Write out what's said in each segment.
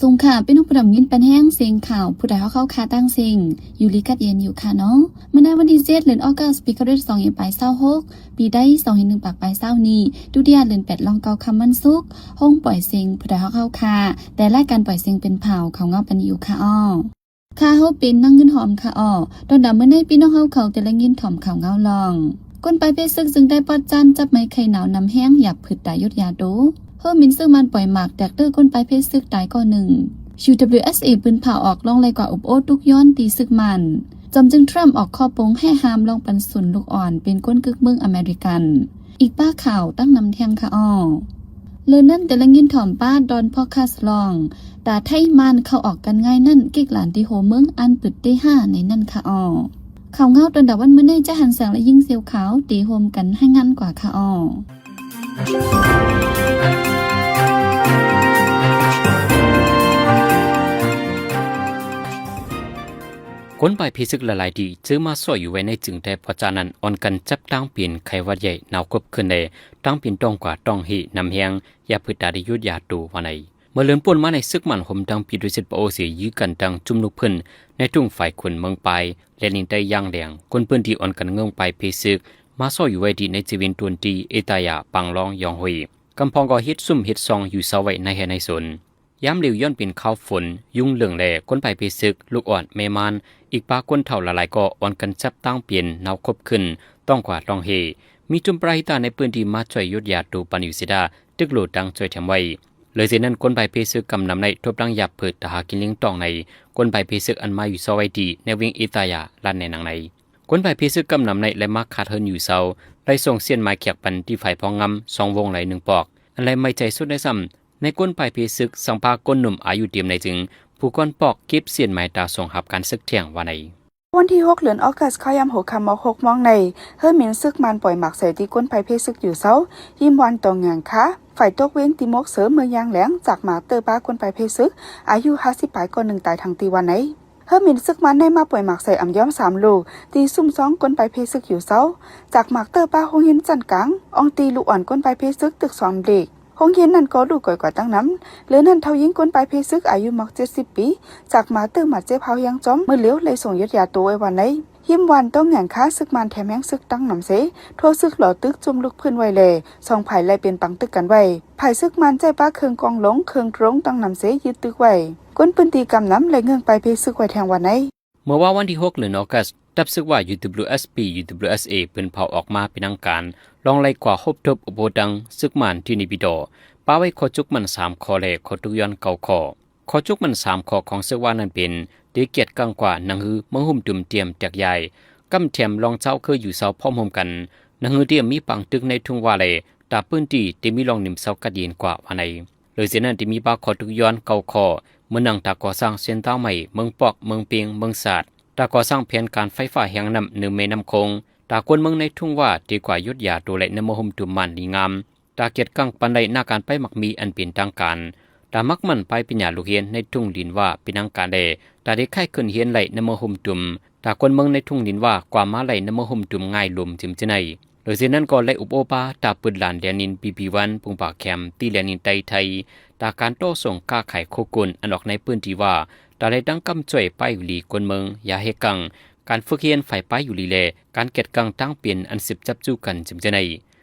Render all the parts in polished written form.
ซุงค่ะเป็นผู้ดำยินเป็นแห้งเสียงข่าวผู้ใดเข้าคาตั้งเสียงอยู่ลิกัดเย็นอยู่ค่ะเนาะเมื่อในวันที่7 เดือนออกัสปีคริสต์2526ปีได้2 1 ปากปลายเศร้านี้ดูเดียเดือน8ลองเกาคำมันสุกห้องปล่อยเสียงผู้ใดเข้าคาแต่รายการปล่อยเสียงเป็นเผาเขาเงาปันอยู่ค่ะอ้อค่ะเฮาเป็นนั่งเงินหอมค่ะอ้อตอนดำเมื่อในพี่น้องเฮาเขาแต่ละเงินถ่อมเขาเงาลองก้นไปเพซึกซึ่งได้ปอดจันจับไม้ไข่หนาวนำแห้งหยับผึดตายยุดยาดูเพิ่มมินซึ่งมันปล่อยหมากแดกเตอร์ก้นไปเพซึกตายก่อหนึ่งUWSA ปืนเผาออกลองเลยกว่าอุบโอทุกย้อนตีซึกมันจำจึงทรัมป์ออกข้อปงให้ห้ามลองปันสุนลูกอ่อนเป็นก้นกึกเมืองอเมริกันอีกป้าข่าวตั้งนำแทงค่ะอ้อเลยนั่นแต่ละยินถ่อมป้าดอนพ่อคาสลองตาไทยมันเข้าออกกันง่ายนั่นกิกหลานที่โหเมืองอันปึดได้5ในนั่นค่ะอ้อข่าวเงาตอนดับวันเมื่อในจะหันแสงและยิ่งเสียวขาวตีโฮมกันให้งั้นกว่าค่ะอ้อคนไปพิซึกละลายดีซื้อมาสวยอยู่ไว้ในจึงแต่พอจานั้นอ่อนกันจับตั้งเปลี่ยนไขวัดใหญ่หนาวกบขึ้นเลยตั้งเปลี่ยนต้องกว่าต้องหีนำแหงยาพืชดาดิยุดยาตูวันไหนเมื่อเลื่อนป่นมาในซึกมันห่มดังปีดุสิตปโอเสียยื้อกันดังจุ่มลูกพื้นในทุ่งฝ่ายขุนเมืองไปและนินได้ย่างแดงคนพื้นที่อ่อนกันเงื้องไปพิซึกมาสวยอยู่ไว้ดีในจีวินตวนตีเอตายาปังลองยองหุยกำพองก็ฮิตซุ่มฮิตซองอยู่เสาไว้ในแห่ในสนย้ำเหลียวย้อนเป็นข้าวฝนยุ่งเหลืองแหล่คนไปพิซึกลูกอ่อนเมมานอีกปาก้นเท่าละลายก็อ่อนกันจับตั้งเปลี่ยนเนาคบขึ้นต้องกว่าต้องเฮมีจุมปลายตาในปืนที่มาช่วยยุดยาดูปันอยู่สิดาตึกโหลดดังช่วยทำไว้เลยเสียนั้นคนไปเพซึกกำนำในทบดังหยับเปิดตาหากินเลี้ยงตองในคนไปเพซึกอันมาอยู่ซอยดีในวิ่งอิตายาลันในหนังในคนไปเพซึกกำนำในและมักขาดเฮินอยู่เศร้าได้ส่งเสียนไม้เขียกปันที่ฝ่ายพองงำ2 วงไหล1 ปอกอันไรไม่ใจสุดได้ซ้ำในก้นไปเพซึกสังพาก้นหนุ่มอายุเตรียมในจึงผู้ก้อนปอกเก็บเสียนไม้ตาส่งหับการซึกเที่ยงวันในวันที่6 เดือนออกัสข้ายำหัวคำมอ6 มองในเฮอร์มินซึกมันปล่อยหมักใส่ที่ก้นไผ่เพซึกอยู่เซายิ้มวันตองงานคะฝ่ายตกเว้นติมกเสริมเมืองยางแหลงจากหมาเตอร์บ้าก้นไผ่เพซึกอายุ50 ปลายก่อน1ตายทางตีวันไหนเฮอร์มินซึกมันได้มาปล่อยหมักใส่อ่ำย้อม3 ลูกตีซุ่ม2ก้นไผ่เพซึกอยู่เซาจากหมากเตอร์บ้าหงหินจันกลางอองตีลูกอ่อนก้นไผ่เพซึกตึก2 เด็กหงเย็นนั่นก็ดูก่อยกว่าตั้งน้ำหรือนั่นเท่ายิงก้นไปเพซึกอายุมัก70 ปีจากหมาตื้อหมาเจ็บเฮายังจอมมือเลี้ยวเลยส่งยดยาตัวไว้วันไหนยิ้มวันต้องแหงค้าซึกมันแถมแห้งซึกตั้งน้ำเสโทษซึกหล่อตึกจุ่มลุกพื้นไว้เลยส่องไผ่ไล่เป็นปังตึกกันไว้ไผ่ซึกมันใจป้าเคืองกองหลงเคืองตรงตั้งน้ำเสยึดตึกไว้ก้นปืนตีกำน้ำเลยเงื่องไปเพซึกไว้แทงวันไหนเมื่อวันที่6 เดือนออกัสดับซึกว่า UWSA เป็นเผาออกมาเป็นทางการลองไล่กว่าฮบทบอุโบดังซึกมันที่นิบิโดป้าไว้ขอจุกมัน3 ข้อแรกขอตุกย้อน9 ข้อขอจุกมัน3 ข้อของซึกว่านั้นเป็นได้เกียรติกังกว่านังฮือเมืองหุ่มตุ่มเตรียมแตกใหญ่กำแถมลองเจ้าคืออยู่เสาพร้อมโฮมกันนังฮือเตรียมมีปังตึกในทุ่งว่าเลยตาปื้นที่ได้มีลองนิ่มเสากัดเย็นกว่าวันไหนเลยเสียนั้นที่มีป้าขอตุกย้อน9 ข้อเมื่อนังตาก่อสร้างเส้นเต้าใหม่เมืองปอกเมืองเปียงเมืองศาสตร์ตาก่อสร้างแผนการไฟฟ้าแห่งน้ำ1 เมน้ำคงตาคนเมืองในทุ่งว่าดีกว่ายุดยาตัวและนมหุ่มตุ่มมันดีงามตาเกียรติกังปันใดหน้าการไปมักมีอันเป็นทางการตามักมันไปปัญญาลูกเฮียนในทุ่งดินว่าเป็นทางการใดตาได้ไข้ขึ้นเฮียนไหลนมหุ่มตุ่มตาคนเมืองในทุ่งดินว่ากว่ามาไหลนมหุ่มตุ่มง่ายลมจิมจะไหนโดยเช่นนั้นก็ไหลอุบโอปาตาปืนหลานแดนินPP1ปุงปากแคมตีแลนินไตไทยตาการโต้ส่งก้าไข่โคกุนอันออกในปืนที่ว่าตาได้ดังกำจ่วยไปอยู่ลีคนเมืองยาเฮกังการฝึกเฮียนฝ่ายไปอยู่ลีแลการเก็ดกังตั้งเปลี่ยนอันสิบจับจู้กันจิมจะไหน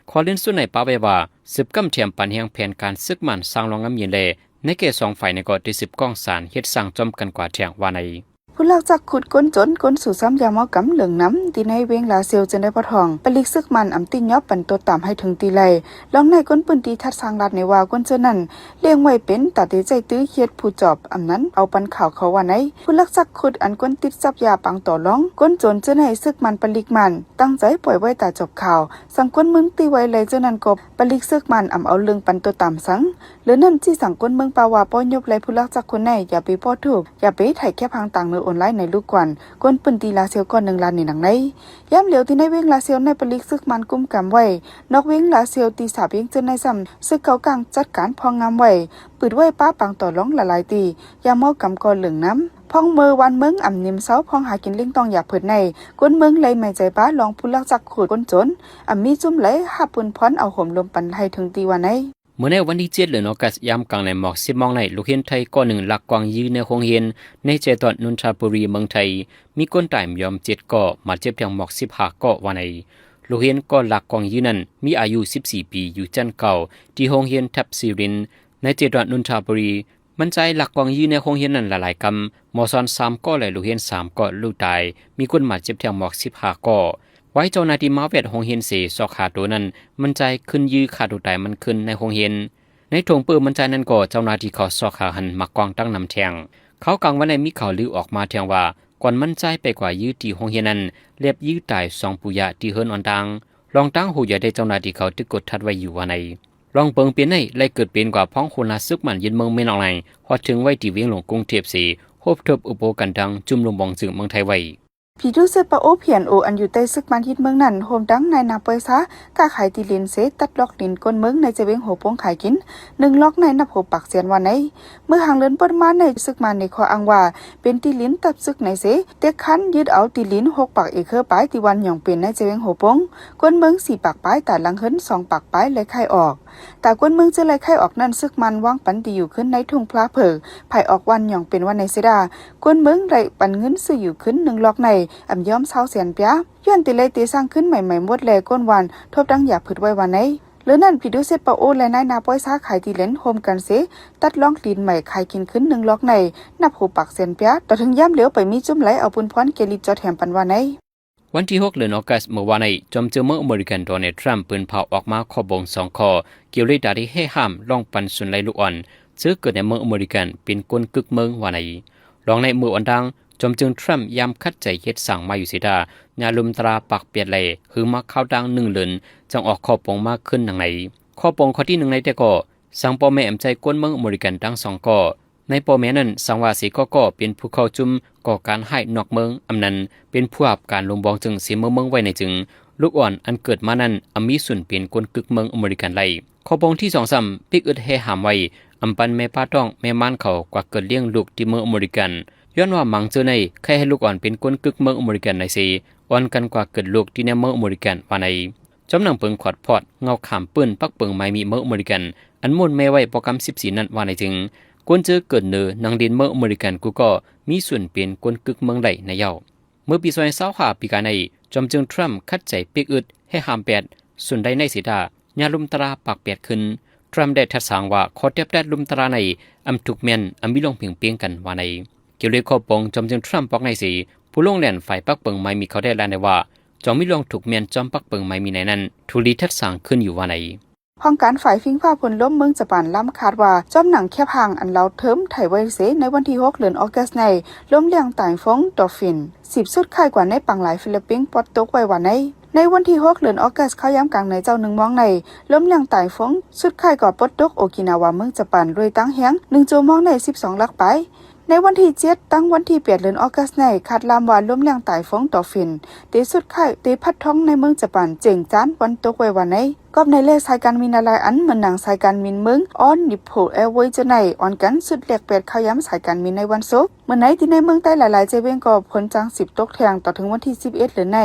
ขอเล่นส่วนในป้าไว้ว่าสิบกำเทียมปันแห่งแผนการซึกมันสร้างรองน้ำเย็นเลในเกศ2 ฝ่ายในก็ได้10 กองสารเฮ็ดสร้างจอมกันกว่าแทงว่าในผู้ลักจักขุดก้นจนก้นสู่ซ้ำยามอกำเหลืองน้ำตีในเวงลาเซียวจนได้พอทองปลิกซึกมันอ่ำตีนยอบปันตัวตามให้ถึงตีไหลลองในก้นปืนตีทัดสร้างรัดในว่าก้นเจนั่นเลี้ยงไว้เป็นตัดใจตื้อเฮ็ดผู้จอบอ่ำนั้นเอาปันข่าวเขาว่าไหนผู้ลักจักขุดอันก้นติดจับยาปังต่อร้องก้นจนเจนให้ซึกมันปลิกมันตั้งใจปล่อยไว้แต่จบข่าวสังก้นมึงตีไว้เลยเจนั่นกบปลิกซึกมันอ่ำเอาเรื่องปันตัวตามสังหรือนั่นที่สังก้นเมืองปาวาป้อยบไหลผู้ลักจักคนไหนอย่าไปป้อถูกอย่าไปถ่ายแค่พังต่างเนื้อออนไลน์ในลูกกวนก้นปืนตีลาเซียวก่อน1 ล้านในหนังในย้ำเหลียวที่ในเวงลาเซียวในปลิกซึกมันกุมกำไว้นอกเวงลาเซียวตี3 เวงจนในซ้ำซึกเก่ากลางจัดการพองงามไว้ปืดไว้ป้าปังต่อร้องละลายตียามอกำก่อนเหลืองน้ำพองเมื่อวันเมืองอ่ำนิมเซาพองหากินเลี้ยงตองอยากเผิดในก้นเมืองเลยไม่ใจป้าลองผู้ลักจักขูดก้นจนมีจุ่มไหลหาปืนพรเอาห่มลมปันให้ถึงตีวันไหน เมื่อในวันที่7เดือนออกัสยามกลางในหมอก10 โมงในลูกเห็นไทยก้อนหนึ่งหลักกวางยืนในโรงเรียนในเจตอนนนทบุรีเมืองไทยมีคนตายยอม7ก่อมาเจ็บทางหมอก15ก่อวันในลูกเห็นก้อนหลักกวางยืนนั้นมีอายุ14 ปีอยู่จันเก่าที่โรงเรียนทับซิรินในเจตอนนนทบุรีมันใจหลักกวางยืนในโรงเรียนนั้นหลายๆกำหมอซอน3ก่อและลูกเห็น3ก่อลูกตายมีคนมาเจ็บทางหมอก15ก่อไว้เจ้าหน้าที่มาเวทโรงเรียนเสสอกขาตัวนั้นมันใจขึ้นยื้อขาตัวตายมันขึ้นในโรงเรียนในถงปืนมันใจนั้นก็เจ้าหน้าที่เขาสอกขาหันมากวางตั้งนำแทงเขากังวันในมีข่าวลือออกมาแทงว่าก่อนมันใจไปกว่ายื้อที่โรงเรียนนั้นเรียบยื้อตาย2ปุยะที่เฮิรนอ่อนดังลองตั้งหูอย่าได้เจ้าหน้าที่เขาตึกกดทัดไว้อยู่ว่าในลองเปิงเปลี่ยนในไล่เกิดเปลี่ยนกว่าพ้องคนละซึกมันยืนเมืองเมนออกในพอถึงไว้ที่เวียงหลวงกรุงเทพสีโฮบทบอุปกันดังจุ่มลงบองจึงเมืองไทยไว้ผีดูเซปะโอเพียนโออันอยู่ใต้ซึกมันฮิตเมืองนั่นโฮมดังในนาเปซากาขายตีลินเซตัดล็อกลินก้นเมืองในเจเวงโหปงขายกิน1ล็อกในนับโหปักเสียนวันในเมื่อหางเลินเปิ้นมาในซึกมันในคออังว่าเป็นตีลินตับซึกในเซเต็กคันยึดเอาตีลิน6ปักเอเคอร์ปายตีวันหย่องเป็นในเจเวงโหปงก้นเมือง4ปักปายแต่หลังเฮิรน2ปักปายเลยไข่ออกแต่ก้นเมืองจะเลยไข่ออกนั่นซึกมันวางปันตีอยู่ขึ้นในทุ่งพลาเผอไผ่ออกวันหย่องเป็นวันในเสดาก้นเมืองไรปันเงินซื้ออยู่ขึ้น1ล็อกในอ่ำย้อมเสียนเปียย้อนติเลยตีสร้างขึ้นใหม่ๆหมดแลก้นวันทบดังอย่าผึดไว้วันไหนหรือนั่นพี่ดูเซปะโอและนายนาป้อยซ้าขายตีเลนโฮมกันเสตัดล่องลีนใหม่ขายกินขึ้น1ล็อกในนับหูปักเสียนเปียต่อถึงย่ำเหลียวไปมีจุ่มไหลเอาปุนพรเกลิจอแถมปันวันไหนวันที่6เดือนออกัสเมื่อวานในจอมเจอเมื่ออเมริกันโดนัลด์ทรัมป์ปืนเผาออกมาข้อบง2ข้อเกี่ยวกับที่ให้ห้ามล่องปันสุนไลลูกอ่อนซึ่งเกิดในเมืองอเมริกันเป็นกลกึกเมืองวันไหนลองในเมื่อวันดังจอมจึงทรัมป์ยามคัดใจเฮ็ดสั่งมาอยู่สิดาญาลุมตราปักเปียดไหลคือมาเข้าดัง1เดือนจังออกข้อปงมากขึ้นดังไหนข้อปงข้อที่1ในแต่ก็สั่งพ่อแม่อำใจก้นเมืองอเมริกันทั้ง2ข้อในพ่อแม่นั้นสังว่าสีก็เป็นผู้เข้าจุ่มก่อการให้นอกเมืองอำนั้นเป็นผู้รับการลงบองจึงเสียเมืองไว้ในจึงลูกอ่อนอันเกิดมานั้นมีส่วนเป็นกลกึกเมืองอเมริกันไหลข้อปงที่2-3ปิกอึดให้หามไว้อำปันแม่ป้าต้องแม่ม่านเขากว่าเกิดเลี้ยงลูกที่เมืองอเมริกันย้อนว่ามังเจอในใครให้ลูกอ่อนเป็นคนกึกเมืองอเมริกันในสิอ่อนกันกว่าเกิดลูกที่ในเมืองอเมริกันว่าในจำนังเปิงขอดพอดเงาขามปืนปักเปิงไม้มีเมืองอเมริกันอันมุ่นแม่ไว้โปรแกรม14นั้นว่าในจึงกวนเจอเกิดเนอนางดินเมืองอเมริกันกูก็มีส่วนเป็นคนกึกเมืองใดในเย้าเมื่อปี2025ปีกาในจอมจึงทรัมป์คัดใจปิกอึดให้ห้ามแปดส่วนใดในสิดาญาลุมตราปักแปดขึ้นทรัมป์ได้ทัดสางว่าขอเทียบได้ลุมตราในถูกแม่นมีลงเพียงกันว่าในเกี่ยวกับข้อปงจอมจึงทรัมป์บอกในสีผู้ลงแหลนฝ่ายปักเปิงไม่มีเขาได้แลนได้ว่าจอมมิลงถูกเมียนจอมปักเปิงไม่มีในนั้นทุลีทัดสางขึ้นอยู่ว่าในห้องการฝ่ายฟิงฟ้าพลล้มเมืองญี่ปุ่นล้ำคาดว่าจอมหนังแคบห่างอันเราเทิมไถไว้เสในวันที่6เดือนออกัสในล้มเลียงต่างฟงดอฟฟิน10สุดค่ายกว่าในปังหลายฟิลิปปินส์ปอดตกไว้วันในวันที่6เดือนออกัสเข้าย้ำกลางในเจ้า1มองในล้มเลียงต่างฟงสุดค่ายก่อปอดตกโอกินาวาเมืองญี่ปุ่นรวยตั้งแฮง1โจมองใน12ลักไปในวันที่7ตั้งวันที่8เดือนออกัสในคาดลามว่าล้มเลียงตายฟงดอฟฟินเตสุดค่ายเตพัดท้องในเมืองญี่ปุ่นเจ๋งจานวันตกไว้วันก็ในเลสายการมินอะไรอันเหมือนหนังสายการมินเมืองออนนิโพแอร์เวย์จะในออนกันสุดแหลกเป็ดเข้าย้ำสายการมินในวันศุกร์เมื่อไหนที่ในเมืองใต้หลายๆเจเวงก็ผลจัง10ตกแทงต่อถึงวันที่11หรือใน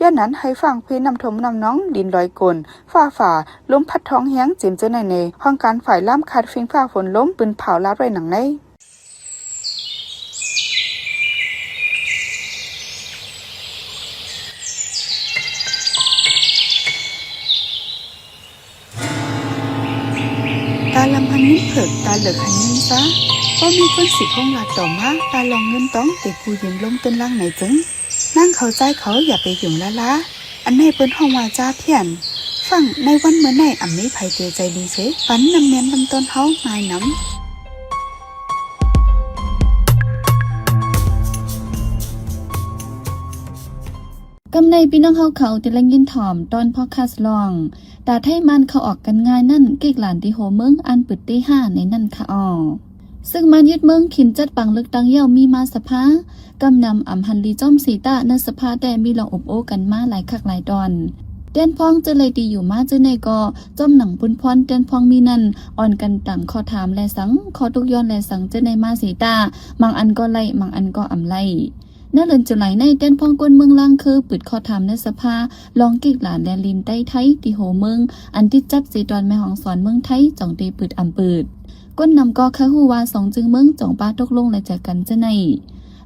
ย้อนนั้นให้ฟังเพนำทมนำน้องดินลอยกลฝ่าลมพัดท้องแห้งเจมเจอในห้องการฝ่ายล่ามคัดฟิงฟ้าฝนล้มปืนเผาลาดไว้หนังในตาลำพันนิ้นเผิกตาเหลือกหันนิ้นซะก็มีคนสิห้องหลัดต่อมาตาลองเงินต้องแต่กูยืนลงต้นล่างไหนจึงนั่งเขาใจเขาอย่าไปหยุ่งละอันในเปิ้นห้องว่าจ้าเพียนฟังในวันเมื่อไหนอ่ำนี้ไผเตใจดีเสฝันนำเมียนลำต้นเฮาหายน้ำกำในพี่น้องเขาติละยินถ่อมตอนพอคาสลองตาไทยมันเขาออกกันง่ายนั่นเกกหลานที่โหเมืองอันปึดที่5ในนั่นค่ะอ๋อซึ่งมันยึดเมืองขินจัดปังลึกดังเย่ามีมาสภากำนำอำหันลีจ้อมสีตาในสภาแต่มีลองอบโอกันมาหลายคักหลายตอนเต้นพองจะเลยดีอยู่มาเจอในกอจ้อมหนังปุนพรเต้นพองมีนั่นอ่อนกันต่างขอถามแลสังขอตุกย้อนแลสังเจอในมาสีตาบางอันก็ไล่บางอันก็อำไล่ใน เลินจุไหลในเต้นพ่องก้นเมืองล่างคือปืดคอทำในสภาลองกิกหลานแดนลินใต้ไทยตีโหเมืองอันที่จับสีดอนแม่ของสอนเมืองไทยจ่องตีปืดอำปืดก้นนำก็คือฮูว่าสองจึงเมืองจ่องป้าตกลงและจากกันจะใน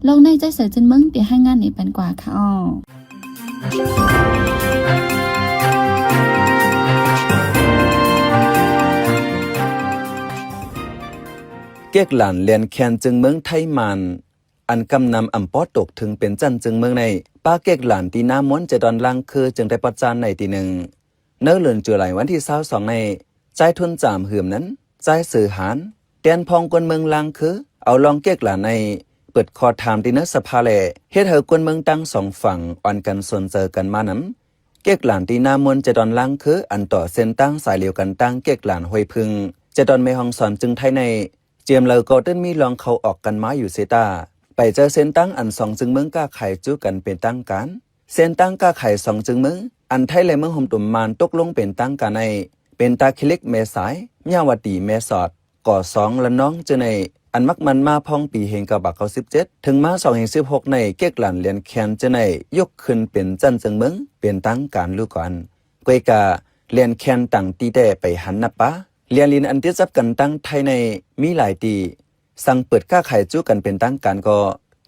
ลองในใจใส่จึงเมืองตีให้งานนี่เป็นกว่าค่ะอ้อเกียกหลานเลียนแคนจึงเมืองไทยมันอันกำนำอำปอตกถึงเป็นจันจึงเมืองในป้าเกียกหลานตีน้ำม้วนจะดอนลังคือจึงได้ประจานในตีหนึ่งเนื้อเลือนจุไหลวันที่22ในใจทุนจามเหือมนั้นใจสื่อหานเตียนพองกวนเมืองลังคือเอาลองเกียกหลานในเปิดคอถามตีเนื้อสภาแหล่เฮ็ดเฮากวนเมืองตั้งสองฝั่งอ่อนกันส่วนเจอกันมานั้นเกียกหลานตีน้ำม้วนจะดอนลังคืออันต่อเส้นตั้งสายเหลียวกันตั้งเกียกหลานห้วยพึงจะดอนไม่ห้องสอนจึงไทยในเจียมเลอก็ต้นมีลองเขาออกกันมาอยู่เซตาไปเจอเส้นตั้งอันสองจึงเมืองก้าไข่จู้กันเป็นตั้งกันเส้นตั้งก้าไข่สองจึงเมืองอันไทยและเมืองห่มตุ่มมานตกลงเป็นตั้งกันในเป็นตาคิลิกเมสายเมียวตีเมสอดก่อสองและน้องเจในอันมักมันมาพองปีเฮงกับบักเขา17ถึงมา216ในเกียกหลันเลียนแคนเจในยกขึ้นเป็นจันจึงเมืองเป็นตั้งการลูกก่อนกวยกาเลียนแคนตั้งตีแต่ไปหันนับปะเลียนลินอันที่จับกันตั้งไทยในมีหลายตีสั่งเปิดก้าไข่จู้กันเป็นตั้งการก็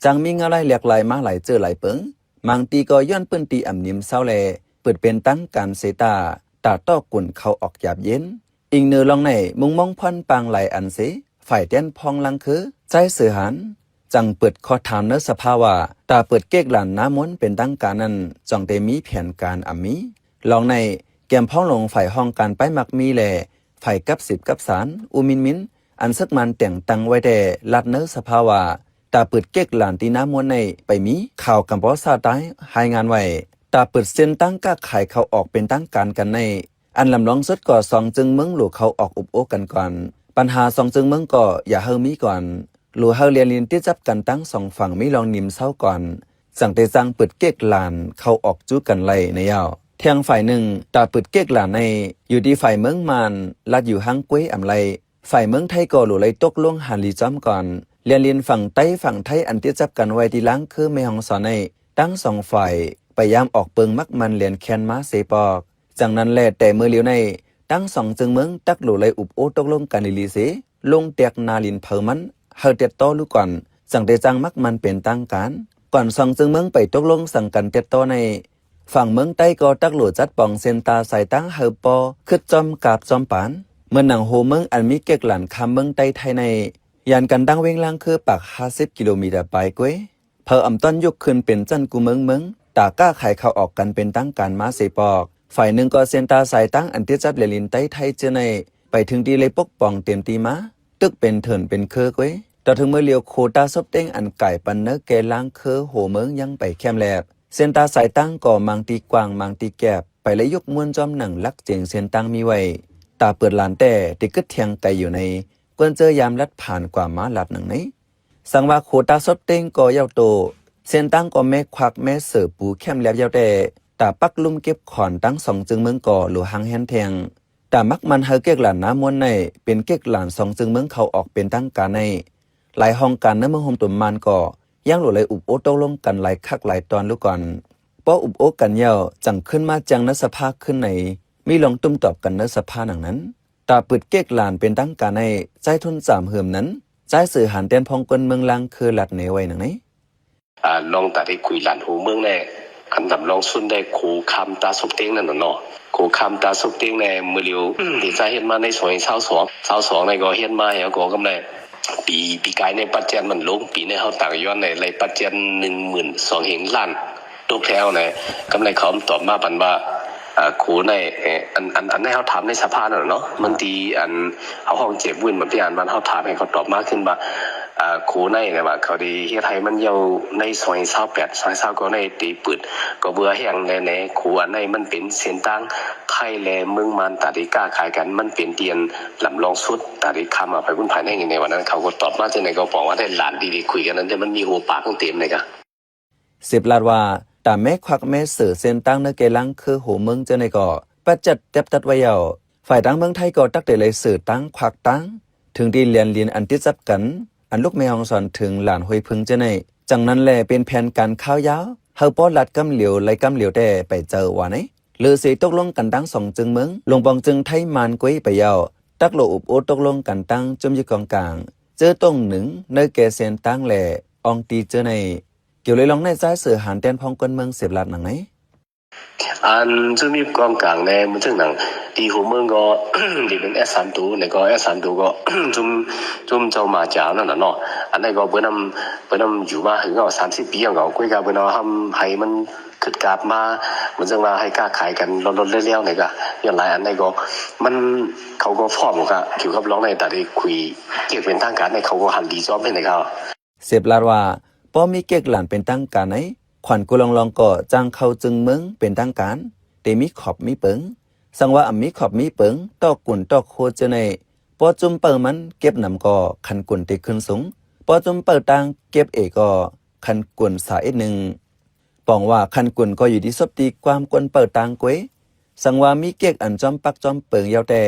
จังมีงอะไรหลากหลายมาหลายเจอหลายเปิงบางตีก็ย้อนปืนตีอ่ำนิ่มเศร้าแลเปิดเป็นตั้งการเสตาตาต้อกุ่นเขาออกหยาบเย็นอิงเนื้อลองในมุงมองพันปางไหลอันเสฝ่ายแดนพองลังคือใจเสือหันจังเปิดคอถามเนื้อสภาวะตาเปิดเก๊กหลานน้ำม้วนเป็นตั้งการนั้นจ่องได้มีแผนการอ่ำมีลองในแกมพ้องลงฝ่ายห้องการไปมักมีแลฝ่ายกับ10กับสารอุมินอันสักมันแต่งตังไว้แต่ลัดเนื้อสภาวะตาเปิดเก๊กหลานตีน้ำม้วนในไปมีข่าวกำปอซาตายหายงานไว้ตาเปิดเส้นตั้งก้าไข่เขาออกเป็นตั้งการกันในอันลำลองสุดก่อสองจึงเมืองหลูเขาออกอุบโอกันก่อนปัญหาสองจึงเมืองก็อย่าเฮามีก่อนหลูเฮาเรียนลินที่จับกันตั้งสองฝั่งไม่ลองนิมเศร้าก่อนสั่งแต่จังเปิดเก๊กหลานเขาออกจู้กันไล่ในยาวเทียงฝ่ายหนึ่งตาเปิดเก๊กหลานในอยู่ที่ฝ่ายเมืองมานลัดอยู่ห้างกุ้ยอำไลฝ่ายเมืองไทยก็หลูไลตกลงหันลีจ้อมก่อนเรียนลินฝั่งใต้ฝั่งไทยอันที่จับกันไว้ที่ล้างคือแม่ห้องสอนในตั้งสองฝ่ายพยายามออกเปิงมักมันเรียนแคนมาเสปอกจังนั้นแลแต่เมื่อเลียวในตั้งสองจึงเมืองตักหลูไลอุบโอตกลงกันลีเสลงเตียกนาลินเผอมันเฮาเตียโตลูกก่อนสั่งแต่จังมักมันเป็นตั้งการก่อนสองจึงเมืองไปตกลงสั่งกันเตียโตในฝั่งเมืองใต้ก็ตักหลูจัดปองเซนตาใส่ตั้งเฮาปอคึดจอมกาบจอมปานเมื่อหนังโฮเมืองอันมีเกกหลานคำเมืองใต้ไทยในยานกันดังเวงล่างคือปาก50กิโลเมตรไปก้วยเพออำต้นยกขึ้นเป็นจันกูเมืองตาก้าไข่เขาออกกันเป็นตั้งการมาเสปอกฝ่ายหนึ่งก็เซนตาสายตั้งอันที่จับเลลินใต้ไทยเจในไปถึงดีเลยปกป้องเต็มตีมาตึกเป็นเถินเป็นเคอก้วยต่อถึงเมื่อเลียวโคตาซบเต้งอันไก่ปันเนอแกล้างเคอโหเมืองยังไปแคมแลบเซนตาสายตั้งก่อมังตีกวางมังตีแกบไปเลยยกมวนจอมหนังลักเจงเซนตั้งมีไว้ตาเปิดลานแต่ติกึดเทียงไกอยู่ในกวนเจอยามลัดผ่านกว่าม้าลัดหนึ่งนี้สังว่าโคตาซบเต้งก่อเย้าโตเส้นตั้งก็แม่ควักแม่เสือปูแคมแล้วเย้าแต่ตาปักลุ่มเก็บขอนตั้งสองจึงเมืองก่อหรือหางแฮนแทงตามักมันเฮาเก๊กหลานน้ำมวนในเป็นเก๊กหลานสองจึงเมืองเขาออกเป็นตั้งการในหลายห้องการเนื้อเมืองโฮมตุ่มมันก่อย่างหลุเลยอุบโอตกลงกันหลายคักหลายตอนลูกก่อนป้ออุบโอกันเย้าจังขึ้นมาจังนัสภาขึ้นในมีลองตุ้มตอบกันนัสภาหนังนั้นตาปืดเก๊กหลานเป็นตั้งการในใจทุน3เหิมนั้นใจสื่อหันเต้นพองกวนเมืองลังคือหลัดเหนไว้หนังนี้ลองตัดให้คุยหลานหูเมืองแน่คันดำลองสุนได้ครูคำตาสุกเต้งนั่นเนาะครูคำตาสุกเต้งในมือเลียวดีใจเห็นมาในสวย22ในก็เห็นมาเหี่ยวก็กำไรปีกายในปัจจัยมันลงปีในเฮาต่างย้อนในไรปัจจัย12,000 ล้านตกแล้วในกำไรเขาตอบมาปันว่าครูในอันให้เขาถามในสภาเนาะบางทีอันเขาห้องเจ็บวุ่นมาพี่อ่านวันเขาถามให้เขาตอบมากขึ้นว่าครูในเนี่ยว่าเขาดีเฮ็ดให้มันเยาในซอย28ก็ในตีปืดก็เบื่อแห้งในครูอันในมันเป็นเส้นตั้งไทยแลเมืองมันตาดิก้าขายกันมันเป็นเตียนลำลองสุดตาดิคำไปพุ่นภายในวันนั้นเขาก็ตอบมาจังได๋ก็บอกว่าได้หลานดีๆคุยกันนั้นแต่มันมีหัวปากของเต็มเลยกะ10ลาดว่าตาแม่ควักแม่เสือเส้นตั้งเนื้อเกลังคือโหเมืองเจในก่อปัจจัดเต็บตัดไว้เยาฝ่ายตั้งเมืองไทยก็ตักแต่เลยสื่อตั้งควักตั้งถึงดีเรียนอันที่จับกันอันลูกแม่ฮองสอนถึงหลานห้วยพึงเจในใจ จังนั้นแลเป็นแผนการข้าวยาวเฮาป้อลัดกำเหลียวไล่กำเหลียวแต่ไปเจอว่าไหนหรือสิตกลงกันตั้งสองจึงเมืองลงปองจึงไทยมานกุ้ยไปยาวตักโลอุบโอตกลงกันตั้งจมอยู่กองกลางเจอตรงหนึ่งในแกเซียนตั้งแหล่อองตีเจอในเกี่ยวเลยลองในซ้ายเสือหานแดนพองกันเมืองเสียบลัดหนังไหนอันจะมีกองกลางเนี่ยมันจึงหนังดีหัวเมืองก็ ดีเป็นS3度那个S3度ก็ 좀就มาจากนั่นน่ะเนาะอันนั้นก็เปิ้นอยู่มาถึงก็30ปีอย่างก็คุยกันเปิ้นทำให้มันขึ้นกลับมามันจึงว่าให้ค้าขายกันลดๆเร็วๆนี่ก็อย่างไรอันนั้นก็มันเขาก็ฟอร์มก็เกี่ยวกับร้องในแต่ได้คุยเกี่ยวเป็นทางการในเขาก็หันดีจอบให้ในเขาเสียบลัดว่าป้อมีเก๊กหลานเป็นตั้งการไหนขวัญกุลองก็จ้างเข้าจึงเมืองเป็นตั้งการเตมีขอบมีเปิงสังว่ามีขอบมีเปิงตอกกุ่นตอกโคเจในปอจุมเปิงมันเก็บนำก็คันกุ่นติขึ้นสูงปอจุมเปิงตังเก็บเอก็คันกุ่นสายหนึ่งปองว่าคันกุ่นก็อยู่ที่ซบตีความกุ่นเปิงตังกวยสังว่ามีเก๊กอันจอมปักจอมเปิงยาวแต่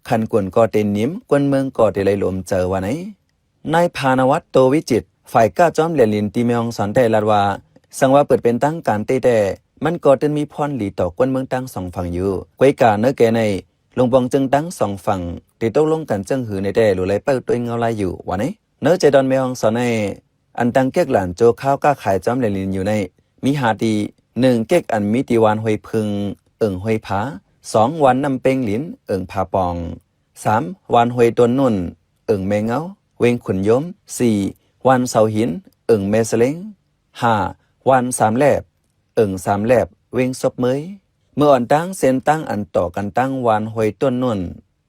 คันกุ่นก็เต็นนิ่มกุ่นเมืองก็ได้ไหลลมเจอว่าไหนนายพานวัตโตวิจิตฝ่ายก้าจอมเหรียญลินตีเมียงสอนแต่ละว่าสังว่าเปิดเป็นตั้งการเตแต่มันก็จะมีพรหลีต่อกวนเมืองตั้งสองฝั่งอยู่กวยกาเนื้อแกในลงบองจึงตั้งสองฝั่งติดตกลงกันจึงหือในแต่หรือไรเปิดตัวเงาลายอยู่วะไหนเนื้อใจดอนเมียงสอนในอันตั้งเก๊กหลานโจข้าวก้าขายจอมเหรียญลินอยู่ในมีหาดี1เก๊กอันมีตีวานหอยพึงหอยผา2วันนำเป้งหลินผาปอง3วันหอยต้นนุ่นแมงเงาเวงขุนยม4วันเสาหินเมสเลง5วัน3แลบ3แลบเวงศพเมยเมื่ออ่อนตั้งเส้นตั้งอันต่อกันตั้งวันหอยต้นนุ่น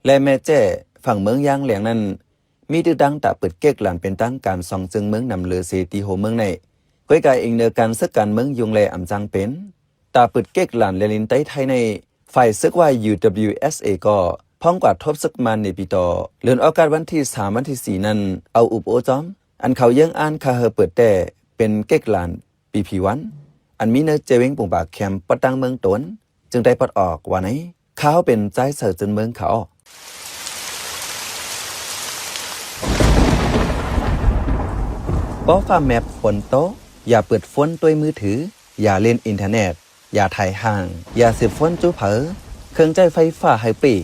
และแม่แจ้ฝั่งเมืองยางเหลียงนั้นมีดื้อดังตะเปิดเก๊กหลานเป็นตั้งการสองจึงเมืองนำเลือเสตีโหเมืองในก้อยกายเองเนื้อการซึกการเมืองยุงแลอำจังเป็นตาเปิดเก๊กหลานเลลินไต้ไทยในฝ่ายซึกว่า UWSA ก็พ้องกว่าทบซึกมันในปีต่อเลื่อนออกการวันที่3วันที่4นั้นเอาอุบโอจอมอันเขายังอ่านคาเฮเปิดแต่เป็นเก๊กหลานPP1อันมีเนื้อเจวิงปุ่งปากแคมปตังเมืองตนจึงได้ปลดออกว่าไหนเขาเป็นใจเสือจนเมืองเขาป้อฟ้าแมปฝนโตอย่าเปิดฝนด้วยมือถืออย่าเล่นอินเทอร์เน็ตอย่าถ่ายห่างอย่าสืบฝนจู้เผอเครื่องใจไฟฟ้าให้ปีก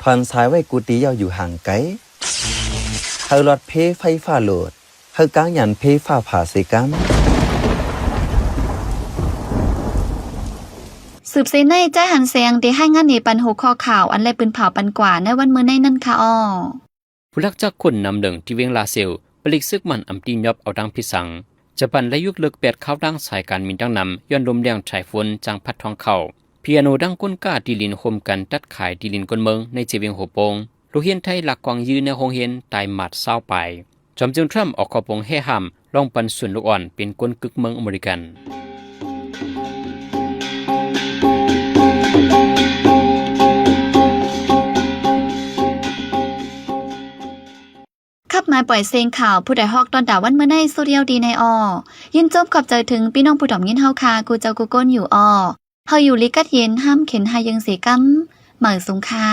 ทอนสายไว้กูตียาวอยู่ห่างไกลเฮาหลอดเพไฟฟ้าโหลดเฮากางยันเพฟ้าผ่าสิกัมสืบเสในใจหันเสียงที่ให้งานในปันหัวข้อข่าวอันไรปืนเผาปันกว่าในวันมื้อในนั่นค่ะอ้อผู้ลักจักคนนำเดิงที่เวียงลาเซลปลิกซึกมันอำตียอบเอาดังพิสังจะปันและยุกเลิกแปดเข้าดังสายการมินดังนำย้อนลมเลี้ยงชายฝนจังพัดทองเข่าเปียโนดังก้นก้าดีลินโฮมกันตัดขายดีลินก้นเมืองในเจเวียงหัวโปงลูกเฮียนไทยหลักกวางยืนในโรงเรียนตายหมัดเศร้าไปจอมจึงทรัมป์ออกขอปงให้ห้ามลองปันส่วนลูกอ่อนเป็นก้นกึกเมืองอเมริกันขับมาปล่อยเสียงข่าวผู้ใดฮอกตอนดาวันเมื่อในสุเรียวดีในยินจบขอบใจถึงพี่น้องผู้ดอมยินเฮาคากูเจ้ากูก้นอยู่เฮาอยู่ลิกัดเย็นห้ามเข็นหายังเสียกำเหมือสูงค่า